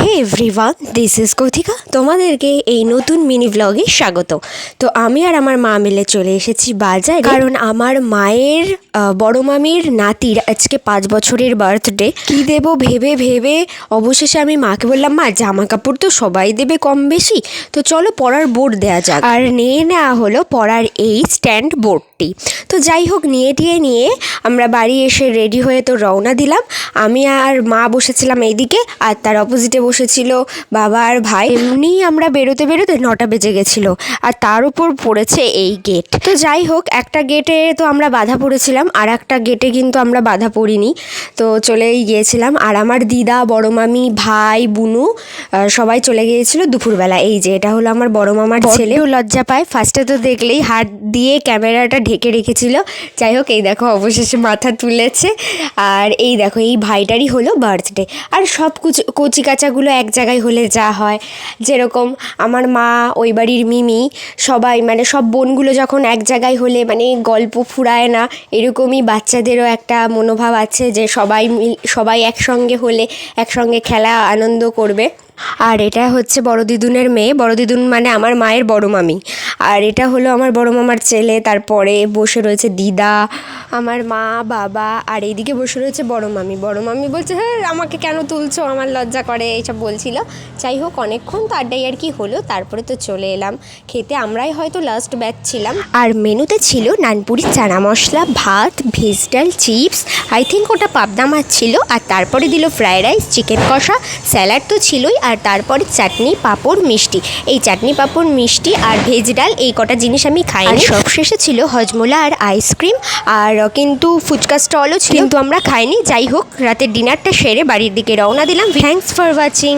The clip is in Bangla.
হে এভরিওয়ান, দিস ইজ কথিকা। তোমাদেরকে এই নতুন মিনি ব্লগে স্বাগত। তো আমি আর আমার মা মিলে চলে এসেছি বাজারে, কারণ আমার মায়ের বড় মামির নাতির আজকে 5 বছরের বার্থডে। কি দেবো ভেবে ভেবে অবশেষে আমি মাকে বললাম, মা জামা কাপড় তো সবাই দেবে কম বেশি, তো চলো পড়ার বোর্ড দেওয়া যাক। আর নিয়ে নেওয়া হলো পড়ার এই স্ট্যান্ড বোর্ডটি। তো যাই হোক, নিয়ে আমরা বাড়ি এসে রেডি হয়ে তো রওনা দিলাম। আমি আর মা বসেছিলাম এইদিকে, আর তার অপোজিটে বসেছিল বাবা আর ভাই। এমনি আমরা বেরোতে 9টা বেজে গেছিলো, আর তার উপর পড়েছে এই গেট। তো যাই হোক, একটা গেটে তো আমরা বাধা পড়েছিলাম, আর একটা গেটে কিন্তু আমরা বাধা পড়িনি, তো চলেই গিয়েছিলাম। আর আমার দিদা, বড় মামি, ভাই, বুনু সবাই চলে গিয়েছিল দুপুরবেলা। এই যে এটা হলো আমার বড় মামার ছেলে। লজ্জা পায় ফার্স্টে, তো দেখলেই হাত দিয়ে ক্যামেরাটা ঢেকে রেখেছিল। যাই হোক, এই দেখো অবশেষে মাথা তুলেছে। আর এই দেখো, এই ভাইটারই হলো বার্থডে। আর সব কচি কাচাগুলো এক জায়গায় হলে যা হয়, যেরকম আমার মা, ওই বাড়ির মিমি, সবাই মানে সব বোনগুলো যখন এক জায়গায় হলে মানে গল্প ফুরায় না, এরকমই বাচ্চাদেরও একটা মনোভাব আছে যে সবাই একসঙ্গে হলে একসঙ্গে খেলা আনন্দ করবে। আর এটা হচ্ছে বড় দিদুনের মেয়ে, বড় দিদুন মানে আমার মায়ের বড় মামি। আর এটা হলো আমার বড় মামার ছেলে। তারপরে বসে রয়েছে দিদা, আমার মা, বাবা, আর এইদিকে বসে রয়েছে বড় মামি। বড় মামি বলছে, হ্যাঁ আমাকে কেন তুলছো, আমার লজ্জা করে, এইসব বলছিল। যাই হোক, অনেকক্ষণ তো আড্ডাই আর কি হলো, তারপরে তো চলে এলাম খেতে। আমরাই হয়তো লাস্ট ব্যাচ ছিলাম। আর মেনুতে ছিল নানপুরি, চানা মশলা, ভাত, ভেজ ডাল, চিপস, আই থিঙ্ক ওটা পাবদা মাছ ছিল। আর তারপরে দিল ফ্রাইড রাইস, চিকেন কষা, স্যালাড তো ছিলই, আর তারপরে চাটনি, পাঁপড়, মিষ্টি। এই চাটনি, পাঁপড়, মিষ্টি আর ভেজ ডাল, এই কটা জিনিস আমি খাইনি। সবশেষে ছিল হজমোলা আর আইসক্রিম, আর কিন্তু ফুচকা স্টলও ছিল, কিন্তু আমরা খাইনি। যাই হোক, রাতের ডিনারটা সেরে বাড়ির দিকে রওনা দিলাম। Thanks for watching.